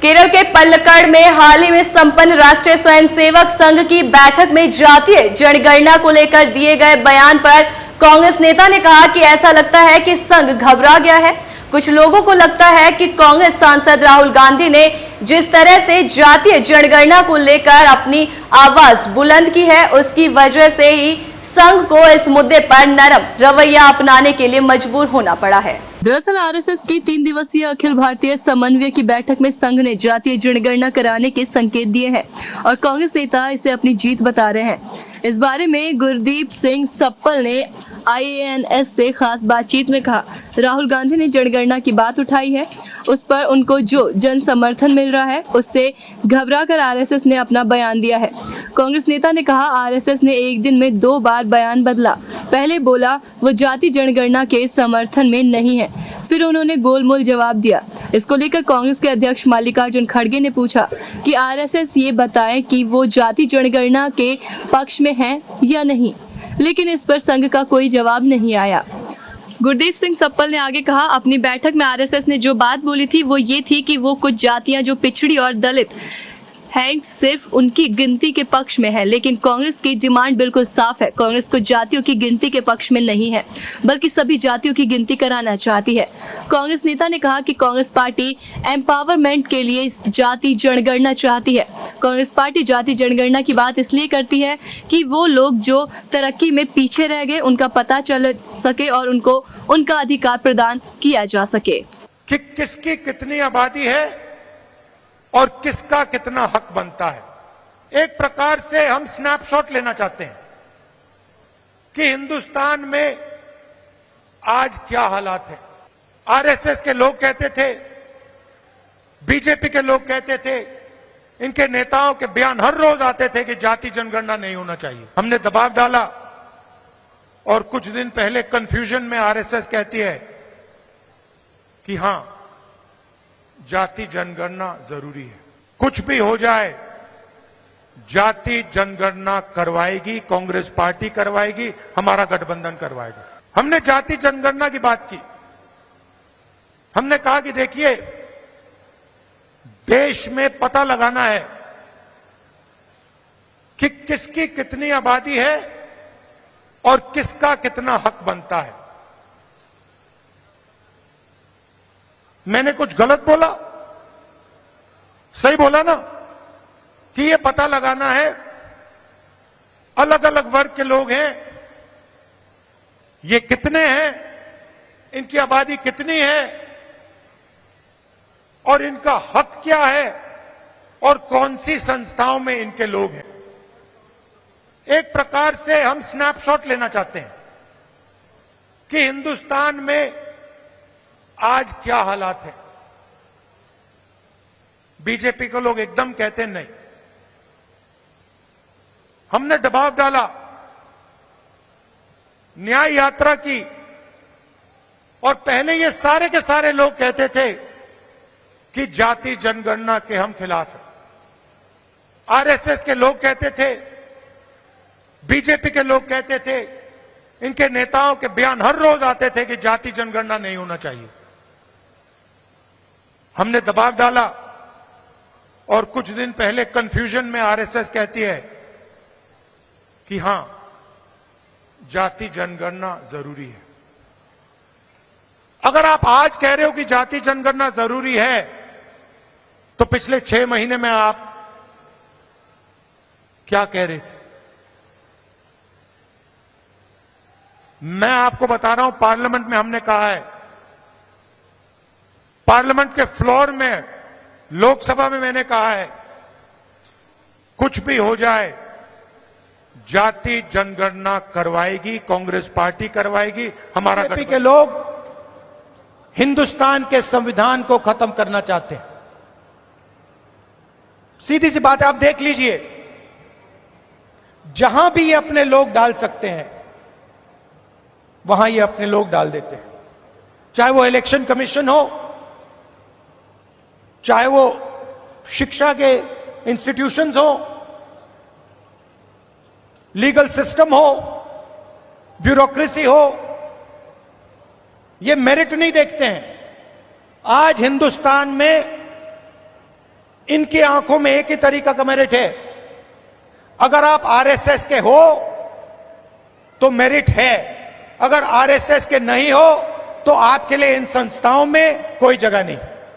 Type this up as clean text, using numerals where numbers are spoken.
केरल के पलक्कड़ में हाल ही में संपन्न राष्ट्रीय स्वयंसेवक संघ की बैठक में जातीय जनगणना को लेकर दिए गए बयान पर कांग्रेस नेता ने कहा कि ऐसा लगता है कि संघ घबरा गया है। कुछ लोगों को लगता है कि कांग्रेस सांसद राहुल गांधी ने जिस तरह से जातीय जनगणना को लेकर अपनी आवाज बुलंद की है, उसकी वजह से ही संघ को इस मुद्दे पर नरम रवैया अपनाने के लिए मजबूर होना पड़ा है। दरअसल आरएसएस की 3 दिवसीय अखिल भारतीय समन्वय की बैठक में संघ ने जातीय जनगणना कराने के संकेत दिए हैं और कांग्रेस नेता इसे अपनी जीत बता रहे हैं। इस बारे में गुरदीप सिंह सप्पल ने IANS से खास बातचीत में कहा, राहुल गांधी ने जनगणना की बात उठाई है, उस पर उनको जो जन समर्थन मिल रहा है उससे घबराकर आरएसएस ने अपना बयान दिया है। कांग्रेस नेता ने कहा, आरएसएस ने एक दिन में 2 बार बयान बदला। पहले बोला वो जाति जनगणना के समर्थन में नहीं है, फिर उन्होंने गोलमोल जवाब दिया। इसको लेकर कांग्रेस के अध्यक्ष मल्लिकार्जुन खड़गे ने पूछा कि आरएसएस ये बताए कि वो जाति जनगणना के पक्ष में है या नहीं, लेकिन इस पर संघ का कोई जवाब नहीं आया। गुरदीप सिंह सप्पल ने आगे कहा, अपनी बैठक में आरएसएस ने जो बात बोली थी वो ये थी कि वो कुछ जातियां जो पिछड़ी और दलित हैं सिर्फ उनकी गिनती के पक्ष में है, लेकिन कांग्रेस की डिमांड बिल्कुल साफ है। कांग्रेस को जातियों की गिनती के पक्ष में नहीं है, बल्कि सभी जातियों की गिनती कराना चाहती है। कांग्रेस नेता ने कहा कि कांग्रेस पार्टी एम्पावरमेंट के लिए जाति जनगणना चाहती है। कांग्रेस पार्टी जाति जनगणना की बात इसलिए करती है कि वो लोग जो तरक्की में पीछे रह गए उनका पता चल सके और उनको उनका अधिकार प्रदान किया जा सके। कि किसकी कितनी आबादी है और किसका कितना हक बनता है। एक प्रकार से हम स्नैपशॉट लेना चाहते हैं कि हिंदुस्तान में आज क्या हालात है। आरएसएस के लोग कहते थे, बीजेपी के लोग कहते थे, इनके नेताओं के बयान हर रोज आते थे कि जाति जनगणना नहीं होना चाहिए। हमने दबाव डाला और कुछ दिन पहले कंफ्यूजन में आरएसएस कहती है कि हां, जाति जनगणना जरूरी है। कुछ भी हो जाए, जाति जनगणना करवाएगी कांग्रेस पार्टी, करवाएगी, हमारा गठबंधन करवाएगा। हमने जाति जनगणना की बात की। हमने कहा कि देखिए, देश में पता लगाना है कि किसकी कितनी आबादी है और किसका कितना हक बनता है। मैंने कुछ गलत बोला? सही बोला ना कि ये पता लगाना है, अलग अलग वर्ग के लोग हैं, ये कितने हैं, इनकी आबादी कितनी है और इनका हक क्या है और कौन सी संस्थाओं में इनके लोग हैं। एक प्रकार से हम स्नैपशॉट लेना चाहते हैं कि हिंदुस्तान में आज क्या हालात है। बीजेपी को लोग एकदम कहते नहीं। हमने दबाव डाला, न्याय यात्रा की, और पहले ये सारे के सारे लोग कहते थे कि जाति जनगणना के हम खिलाफ हैं। आरएसएस के लोग कहते थे, बीजेपी के लोग कहते थे, इनके नेताओं के बयान हर रोज आते थे कि जाति जनगणना नहीं होना चाहिए। हमने दबाव डाला और कुछ दिन पहले कंफ्यूजन में आरएसएस कहती है कि हां, जाति जनगणना जरूरी है। अगर आप आज कह रहे हो कि जाति जनगणना जरूरी है, तो पिछले 6 महीने में आप क्या कह रहे थे? मैं आपको बता रहा हूं, पार्लियामेंट में हमने कहा है, पार्लियामेंट के फ्लोर में, लोकसभा में मैंने कहा है, कुछ भी हो जाए, जाति जनगणना करवाएगी कांग्रेस पार्टी, करवाएगी, हमारा बीजेपी के लोग हिंदुस्तान के संविधान को खत्म करना चाहते हैं। सीधी सी बात है, आप देख लीजिए, जहां भी ये अपने लोग डाल सकते हैं वहां ये अपने लोग डाल देते हैं। चाहे वो इलेक्शन कमीशन हो, चाहे वो शिक्षा के इंस्टीट्यूशंस हो, लीगल सिस्टम हो, ब्यूरोक्रेसी हो, ये मेरिट नहीं देखते हैं। आज हिंदुस्तान में इनकी आंखों में एक ही तरीका का मेरिट है। अगर आप आरएसएस के हो तो मेरिट है, अगर आरएसएस के नहीं हो तो आपके लिए इन संस्थाओं में कोई जगह नहीं।